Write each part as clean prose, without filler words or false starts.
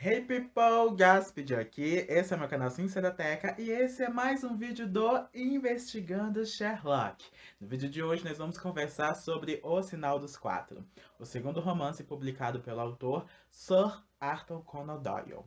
Hey people, Gasped aqui, esse é meu canal Sincerateca e esse é mais um vídeo do Investigando Sherlock. No vídeo de hoje nós vamos conversar sobre O Sinal dos Quatro, o segundo romance publicado pelo autor Sir Arthur Conan Doyle.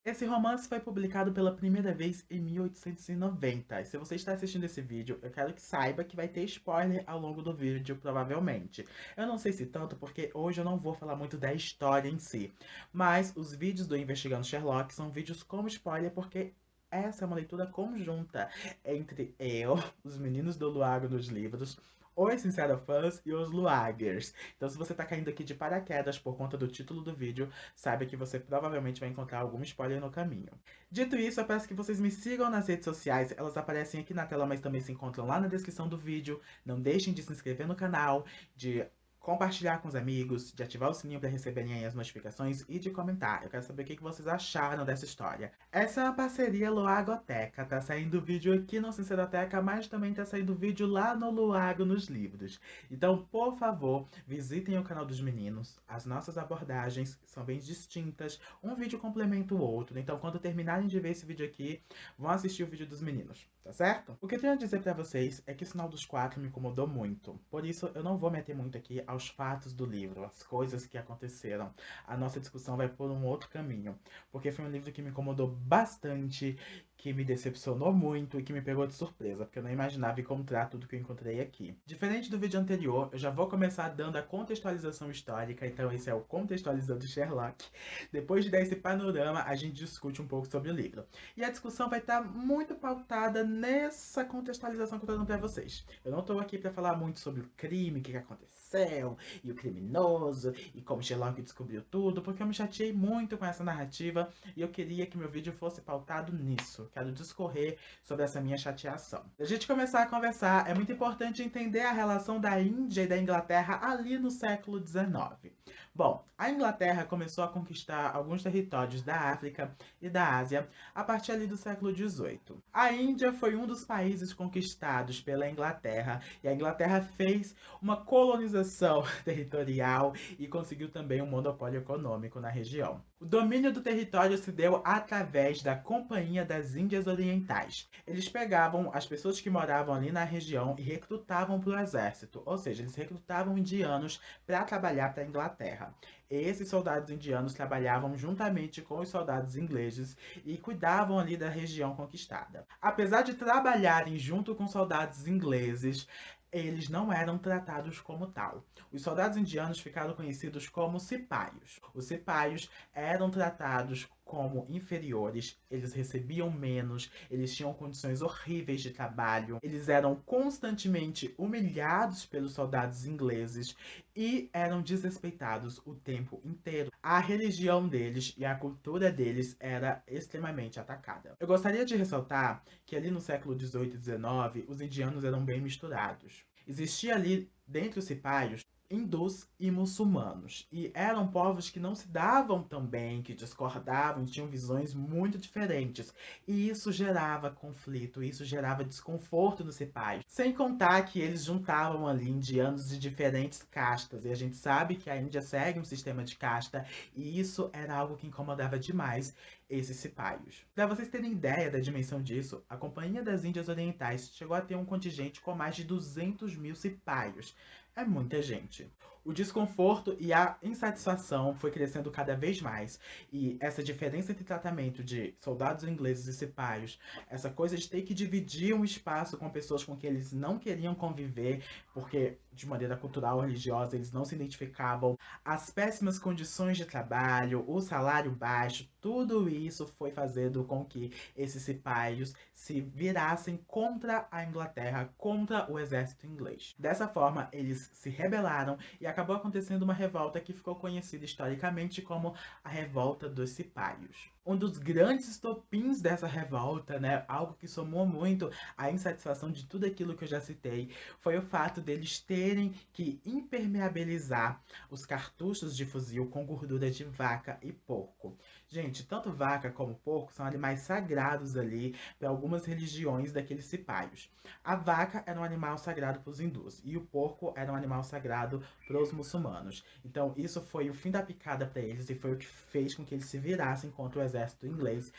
Esse romance foi publicado pela primeira vez em 1890. E se você está assistindo esse vídeo, eu quero que saiba que vai ter spoiler ao longo do vídeo, provavelmente. Eu não sei se tanto, porque hoje eu não vou falar muito da história em si. Mas os vídeos do Investigando Sherlock são vídeos como spoiler, porque essa é uma leitura conjunta entre eu, os meninos do Luago nos livros, os Sincerofãs e os Luagers. Então, se você tá caindo aqui de paraquedas por conta do título do vídeo, saiba que você provavelmente vai encontrar algum spoiler no caminho. Dito isso, eu peço que vocês me sigam nas redes sociais, elas aparecem aqui na tela, mas também se encontram lá na descrição do vídeo. Não deixem de se inscrever no canal, de compartilhar com os amigos, de ativar o sininho para receberem aí as notificações e de comentar. Eu quero saber o que vocês acharam dessa história. Essa é uma parceria Luagoteca, tá saindo vídeo aqui no Sinceroteca, mas também tá saindo vídeo lá no Luago nos livros. Então, por favor, visitem o canal dos meninos. As nossas abordagens são bem distintas, um vídeo complementa o outro. Então, quando terminarem de ver esse vídeo aqui, vão assistir o vídeo dos meninos, tá certo? O que eu tenho a dizer pra vocês é que o Sinal dos Quatro me incomodou muito. Por isso, eu não vou meter muito aqui aos fatos do livro, as coisas que aconteceram. A nossa discussão vai por um outro caminho, porque foi um livro que me incomodou bastante, que me decepcionou muito e que me pegou de surpresa, porque eu não imaginava encontrar tudo que eu encontrei aqui. Diferente do vídeo anterior, eu já vou começar dando a contextualização histórica, então esse é o Contextualizando Sherlock. Depois de dar esse panorama, a gente discute um pouco sobre o livro. E a discussão vai estar muito pautada nessa contextualização que eu tô dando pra vocês. Eu não tô aqui pra falar muito sobre o crime, o que aconteceu, e o criminoso, e como Sherlock descobriu tudo, porque eu me chateei muito com essa narrativa e eu queria que meu vídeo fosse pautado nisso. Quero discorrer sobre essa minha chateação. Pra gente começar a conversar, é muito importante entender a relação da Índia e da Inglaterra ali no século XIX. Bom, a Inglaterra começou a conquistar alguns territórios da África e da Ásia a partir ali do século XVIII. A Índia foi um dos países conquistados pela Inglaterra e a Inglaterra fez uma colonização territorial e conseguiu também um monopólio econômico na região. O domínio do território se deu através da Companhia das Índias Orientais. Eles pegavam as pessoas que moravam ali na região e recrutavam para o exército, ou seja, eles recrutavam indianos para trabalhar para a Inglaterra. Esses soldados indianos trabalhavam juntamente com os soldados ingleses e cuidavam ali da região conquistada. Apesar de trabalharem junto com soldados ingleses, eles não eram tratados como tal. Os soldados indianos ficaram conhecidos como cipaios. Os cipaios eram tratados como inferiores, eles recebiam menos, eles tinham condições horríveis de trabalho, eles eram constantemente humilhados pelos soldados ingleses e eram desrespeitados o tempo inteiro. A religião deles e a cultura deles era extremamente atacada. Eu gostaria de ressaltar que ali no século XVIII e XIX, os indianos eram bem misturados. Existia ali, dentre os cipaios, hindus e muçulmanos. E eram povos que não se davam tão bem, que discordavam, tinham visões muito diferentes. E isso gerava conflito, isso gerava desconforto nos cipaios. Sem contar que eles juntavam ali indianos de diferentes castas. E a gente sabe que a Índia segue um sistema de casta, e isso era algo que incomodava demais esses cipaios. Para vocês terem ideia da dimensão disso, a Companhia das Índias Orientais chegou a ter um contingente com mais de 200 mil cipaios. É muita gente. O desconforto e a insatisfação foi crescendo cada vez mais. E essa diferença entre tratamento de soldados ingleses e cipaios, essa coisa de ter que dividir um espaço com pessoas com quem eles não queriam conviver, porque de maneira cultural ou religiosa eles não se identificavam, as péssimas condições de trabalho, o salário baixo, tudo isso foi fazendo com que esses cipaios se virassem contra a Inglaterra, contra o exército inglês. Dessa forma, eles se rebelaram e acabou acontecendo uma revolta que ficou conhecida historicamente como a Revolta dos Cipaios. Um dos grandes estopins dessa revolta, né, algo que somou muito à insatisfação de tudo aquilo que eu já citei, foi o fato deles terem que impermeabilizar os cartuchos de fuzil com gordura de vaca e porco. Gente, tanto vaca como porco são animais sagrados ali para algumas religiões daqueles cipaios. A vaca era um animal sagrado para os hindus e o porco era um animal sagrado para os muçulmanos. Então, isso foi o fim da picada para eles e foi o que fez com que eles se virassem contra o exército inglês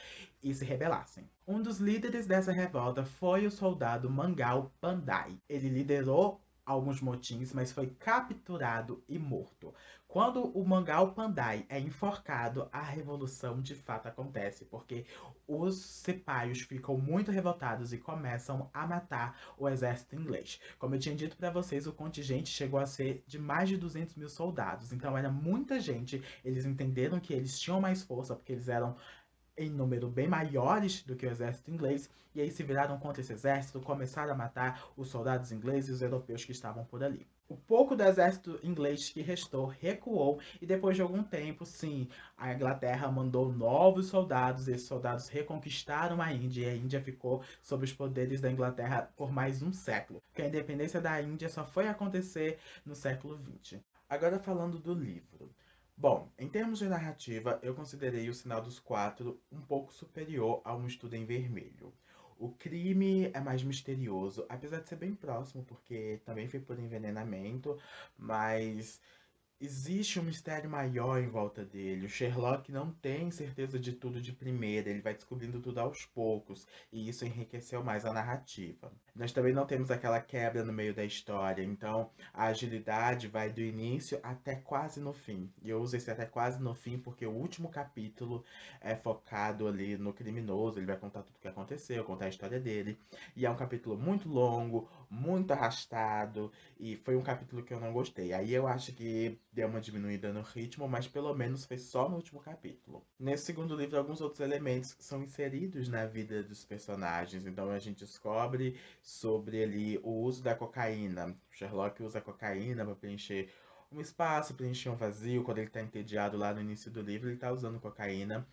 e se rebelassem. Um dos líderes dessa revolta foi o soldado Mangal Pandai. Ele liderou alguns motins, mas foi capturado e morto. Quando o Mangal Pandai é enforcado, a revolução de fato acontece, porque os cipaios ficam muito revoltados e começam a matar o exército inglês. Como eu tinha dito para vocês, o contingente chegou a ser de mais de 200 mil soldados, então era muita gente. Eles entenderam que eles tinham mais força, porque eles eram em número bem maiores do que o exército inglês, e aí se viraram contra esse exército, começaram a matar os soldados ingleses e os europeus que estavam por ali. O pouco do exército inglês que restou recuou, e depois de algum tempo, sim, a Inglaterra mandou novos soldados, e esses soldados reconquistaram a Índia, e a Índia ficou sob os poderes da Inglaterra por mais um século, porque a independência da Índia só foi acontecer no século XX. Agora falando do livro. Bom, em termos de narrativa, eu considerei O Sinal dos Quatro um pouco superior a Um Estudo em Vermelho. O crime é mais misterioso, apesar de ser bem próximo, porque também foi por envenenamento, mas existe um mistério maior em volta dele. O Sherlock não tem certeza de tudo de primeira, ele vai descobrindo tudo aos poucos, e isso enriqueceu mais a narrativa. Nós também não temos aquela quebra no meio da história, então a agilidade vai do início até quase no fim. E eu uso esse até quase no fim porque o último capítulo é focado ali no criminoso, ele vai contar tudo o que aconteceu, contar a história dele, e é um capítulo muito longo, muito arrastado, e foi um capítulo que eu não gostei. Aí eu acho que deu uma diminuída no ritmo, mas pelo menos foi só no último capítulo. Nesse segundo livro, alguns outros elementos são inseridos na vida dos personagens. Então a gente descobre sobre ali o uso da cocaína. Sherlock usa a cocaína para preencher um espaço, preencher um vazio. Quando ele está entediado lá no início do livro, ele está usando cocaína.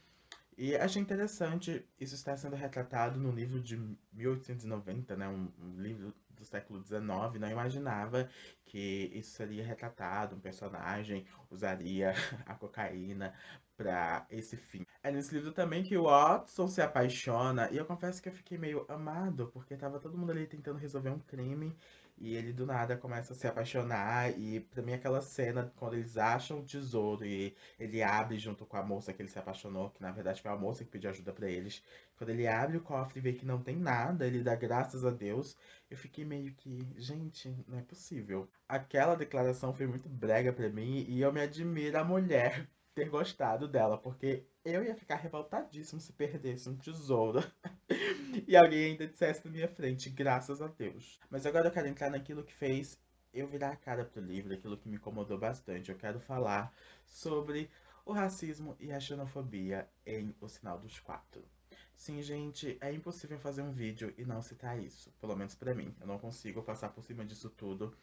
E achei interessante, isso está sendo retratado no livro de 1890, né? Um livro do século XIX. Não imaginava que isso seria retratado, um personagem usaria a cocaína para esse fim. É nesse livro também que o Watson se apaixona, e eu confesso que eu fiquei meio amado, porque tava todo mundo ali tentando resolver um crime, e ele do nada começa a se apaixonar, e pra mim aquela cena quando eles acham o tesouro e ele abre junto com a moça que ele se apaixonou, que na verdade foi a moça que pediu ajuda pra eles. Quando ele abre o cofre e vê que não tem nada, ele dá graças a Deus. Eu fiquei meio que, gente, não é possível. Aquela declaração foi muito brega pra mim e eu me admiro a mulher ter gostado dela, porque eu ia ficar revoltadíssimo se perdesse um tesouro e alguém ainda dissesse na minha frente, graças a Deus. Mas agora eu quero entrar naquilo que fez eu virar a cara pro livro, aquilo que me incomodou bastante. Eu quero falar sobre o racismo e a xenofobia em O Sinal dos Quatro. Sim, gente, é impossível fazer um vídeo e não citar isso. Pelo menos pra mim. Eu não consigo passar por cima disso tudo.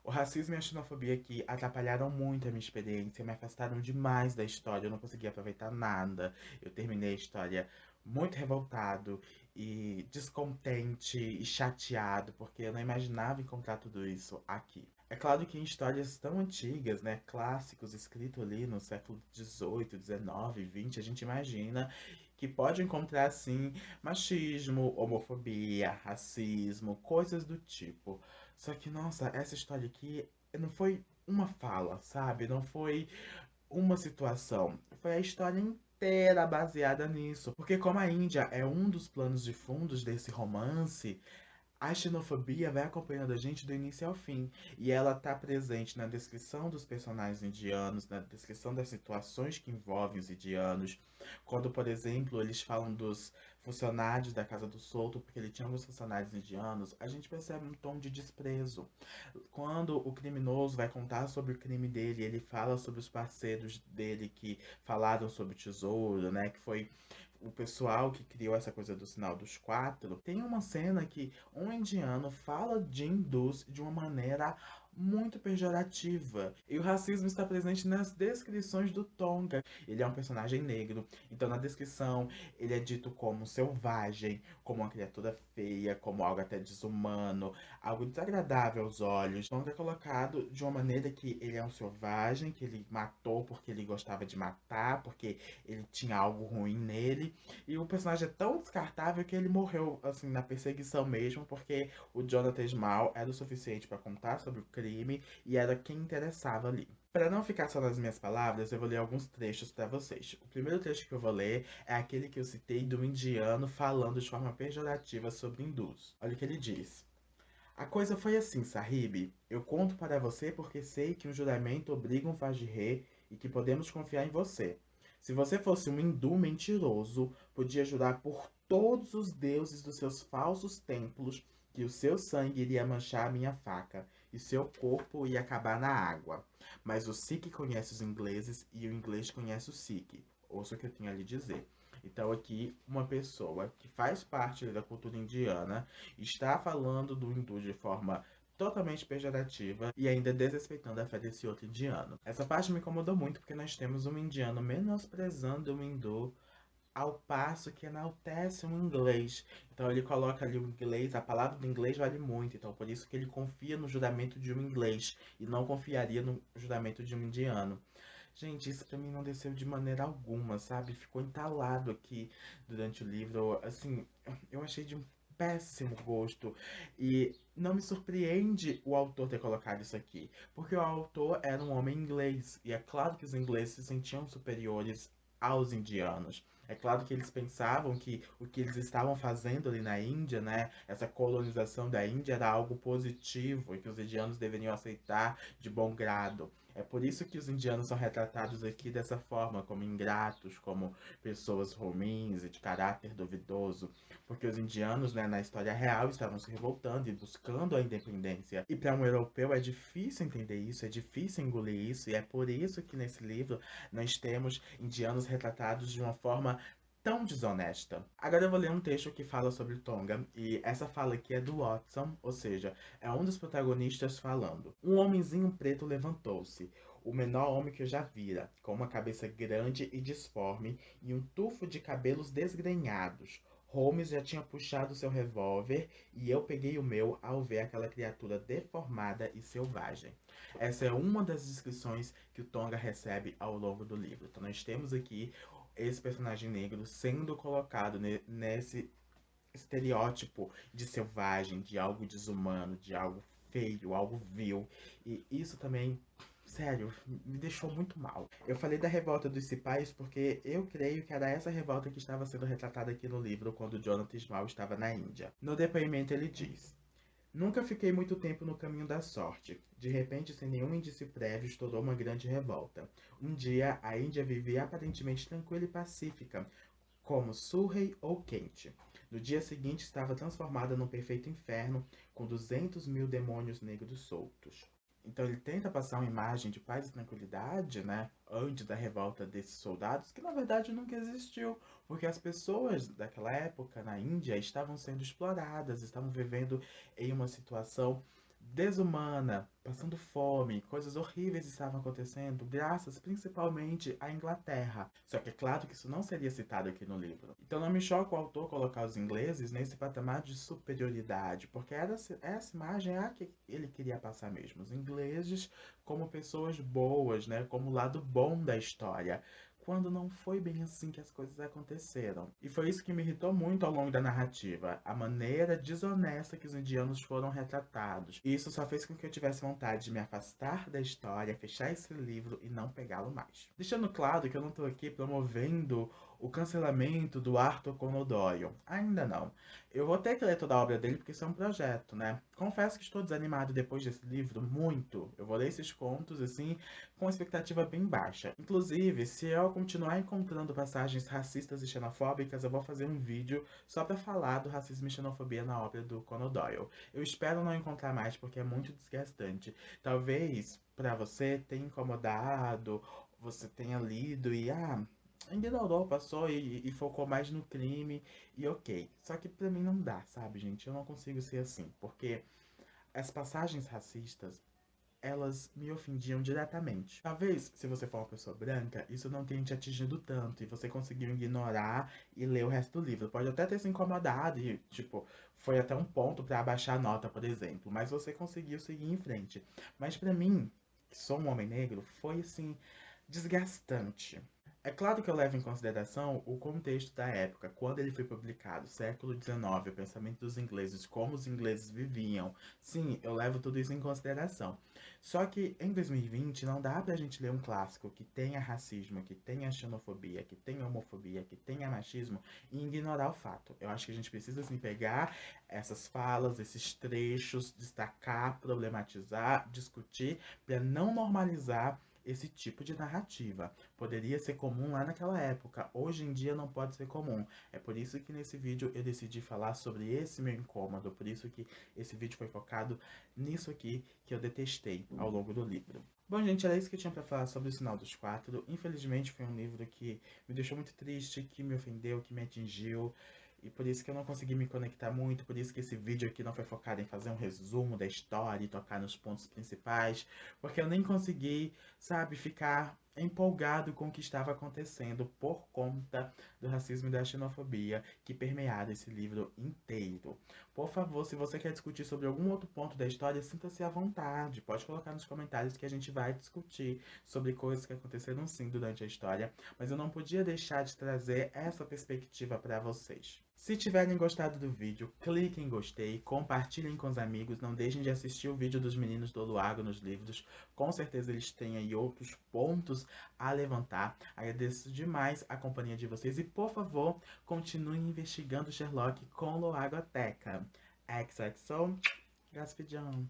O racismo e a xenofobia aqui atrapalharam muito a minha experiência, me afastaram demais da história, eu não consegui aproveitar nada. Eu terminei a história muito revoltado e descontente e chateado, porque eu não imaginava encontrar tudo isso aqui. É claro que em histórias tão antigas, né, clássicos escritos ali no século XVIII, XIX, XX, a gente imagina que pode encontrar, sim, machismo, homofobia, racismo, coisas do tipo. Só que, nossa, essa história aqui não foi uma fala, sabe? Não foi uma situação. Foi a história inteira baseada nisso. Porque como a Índia é um dos planos de fundos desse romance, a xenofobia vai acompanhando a gente do início ao fim. E ela tá presente na descrição dos personagens indianos, na descrição das situações que envolvem os indianos. Quando, por exemplo, eles falam dos funcionários da Casa do Solto, porque ele tinha alguns funcionários indianos, a gente percebe um tom de desprezo. Quando o criminoso vai contar sobre o crime dele, ele fala sobre os parceiros dele que falaram sobre o tesouro, né? Que foi o pessoal que criou essa coisa do sinal dos quatro. Tem uma cena que um indiano fala de hindus de uma maneira muito pejorativa. E o racismo está presente nas descrições do Tonga. Ele é um personagem negro, então na descrição ele é dito como selvagem, como uma criatura feia, como algo até desumano, algo desagradável aos olhos. Tonga é colocado de uma maneira que ele é um selvagem, que ele matou porque ele gostava de matar, porque ele tinha algo ruim nele. E o personagem é tão descartável que ele morreu assim na perseguição mesmo, porque o Jonathan Small era o suficiente para contar sobre o crime e era quem interessava ali. Para não ficar só nas minhas palavras, eu vou ler alguns trechos para vocês. O primeiro trecho que eu vou ler é aquele que eu citei do indiano falando de forma pejorativa sobre hindus. Olha o que ele diz. A coisa foi assim, Sahib. Eu conto para você porque sei que um juramento obriga um Vajre e que podemos confiar em você. Se você fosse um hindu mentiroso, podia jurar por todos os deuses dos seus falsos templos que o seu sangue iria manchar a minha faca e seu corpo ia acabar na água. Mas o Sikh conhece os ingleses e o inglês conhece o Sikh. Ouça o que eu tenho a lhe dizer. Então aqui uma pessoa que faz parte da cultura indiana está falando do hindu de forma totalmente pejorativa e ainda desrespeitando a fé desse outro indiano. Essa parte me incomodou muito porque nós temos um indiano menosprezando o hindu ao passo que enaltece o inglês. Então ele coloca ali o inglês, a palavra do inglês vale muito, então por isso que ele confia no juramento de um inglês e não confiaria no juramento de um indiano. Gente, isso pra mim não desceu de maneira alguma, sabe? Ficou entalado aqui durante o livro. Assim, eu achei de um péssimo gosto. E não me surpreende o autor ter colocado isso aqui, porque o autor era um homem inglês. E é claro que os ingleses se sentiam superiores aos indianos. É claro que eles pensavam que o que eles estavam fazendo ali na Índia, né, essa colonização da Índia era algo positivo e que os indianos deveriam aceitar de bom grado. É por isso que os indianos são retratados aqui dessa forma, como ingratos, como pessoas ruins e de caráter duvidoso, porque os indianos, né, na história real, estavam se revoltando e buscando a independência. E para um europeu é difícil entender isso, é difícil engolir isso, e é por isso que nesse livro nós temos indianos retratados de uma forma tão desonesta. Agora eu vou ler um texto que fala sobre Tonga, e essa fala aqui é do Watson, ou seja, é um dos protagonistas falando. Um homenzinho preto levantou-se, o menor homem que eu já vira, com uma cabeça grande e disforme e um tufo de cabelos desgrenhados. Holmes já tinha puxado seu revólver e eu peguei o meu ao ver aquela criatura deformada e selvagem. Essa é uma das descrições que o Tonga recebe ao longo do livro. Então nós temos aqui esse personagem negro sendo colocado nesse estereótipo de selvagem, de algo desumano, de algo feio, algo vil. E isso também, sério, me deixou muito mal. Eu falei da revolta dos cipais porque eu creio que era essa revolta que estava sendo retratada aqui no livro quando Jonathan Small estava na Índia. No depoimento ele diz: Nunca fiquei muito tempo no caminho da sorte. De repente, sem nenhum indício prévio, estourou uma grande revolta. Um dia, a Índia vivia aparentemente tranquila e pacífica, como Surrey ou Kent. No dia seguinte, estava transformada num perfeito inferno, com 200.000 demônios negros soltos. Então ele tenta passar uma imagem de paz e tranquilidade, né, antes da revolta desses soldados, que na verdade nunca existiu, porque as pessoas daquela época na Índia estavam sendo exploradas, estavam vivendo em uma situação desumana, passando fome, coisas horríveis estavam acontecendo, graças principalmente à Inglaterra. Só que é claro que isso não seria citado aqui no livro. Então não me choca o autor colocar os ingleses nesse patamar de superioridade, porque essa imagem é a que ele queria passar mesmo. Os ingleses como pessoas boas, né, como o lado bom da história, quando não foi bem assim que as coisas aconteceram. E foi isso que me irritou muito ao longo da narrativa, a maneira desonesta que os indianos foram retratados. E isso só fez com que eu tivesse vontade de me afastar da história, fechar esse livro e não pegá-lo mais. Deixando claro que eu não estou aqui promovendo o cancelamento do Arthur Conan Doyle. Ainda não. Eu vou ter que ler toda a obra dele porque isso é um projeto, né? Confesso que estou desanimado depois desse livro, muito. Eu vou ler esses contos, assim, com expectativa bem baixa. Inclusive, se eu continuar encontrando passagens racistas e xenofóbicas, eu vou fazer um vídeo só para falar do racismo e xenofobia na obra do Conan Doyle. Eu espero não encontrar mais porque é muito desgastante. Talvez para você tenha incomodado, você tenha lido e ignorou, passou e focou mais no crime e ok. Só que pra mim não dá, sabe, gente? Eu não consigo ser assim, porque as passagens racistas elas me ofendiam diretamente. Talvez, se você for uma pessoa branca, isso não tenha te atingido tanto e você conseguiu ignorar e ler o resto do livro. Pode até ter se incomodado e, tipo, foi até um ponto pra abaixar a nota, por exemplo, mas você conseguiu seguir em frente. Mas pra mim, que sou um homem negro, foi assim desgastante. É claro que eu levo em consideração o contexto da época, quando ele foi publicado, século XIX, o pensamento dos ingleses, como os ingleses viviam. Sim, eu levo tudo isso em consideração. Só que em 2020 não dá pra gente ler um clássico que tenha racismo, que tenha xenofobia, que tenha homofobia, que tenha machismo e ignorar o fato. Eu acho que a gente precisa sim pegar essas falas, esses trechos, destacar, problematizar, discutir, para não normalizar esse tipo de narrativa. Poderia ser comum lá naquela época, hoje em dia não pode ser comum. É por isso que nesse vídeo eu decidi falar sobre esse meu incômodo, por isso que esse vídeo foi focado nisso aqui que eu detestei ao longo do livro. Bom, gente, era isso que eu tinha pra falar sobre o Sinal dos Quatro. Infelizmente foi um livro que me deixou muito triste, que me ofendeu, que me atingiu. E por isso que eu não consegui me conectar muito, por isso que esse vídeo aqui não foi focado em fazer um resumo da história e tocar nos pontos principais, porque eu nem consegui, sabe, ficar empolgado com o que estava acontecendo por conta do racismo e da xenofobia que permearam esse livro inteiro. Por favor, se você quer discutir sobre algum outro ponto da história, sinta-se à vontade. Pode colocar nos comentários que a gente vai discutir sobre coisas que aconteceram sim durante a história, mas eu não podia deixar de trazer essa perspectiva para vocês. Se tiverem gostado do vídeo, cliquem em gostei, compartilhem com os amigos, não deixem de assistir o vídeo dos meninos do Luago nos livros, com certeza eles têm aí outros pontos a levantar. Agradeço demais a companhia de vocês e, por favor, continuem investigando Sherlock com Loagoteca. XOXO, Gaspedião.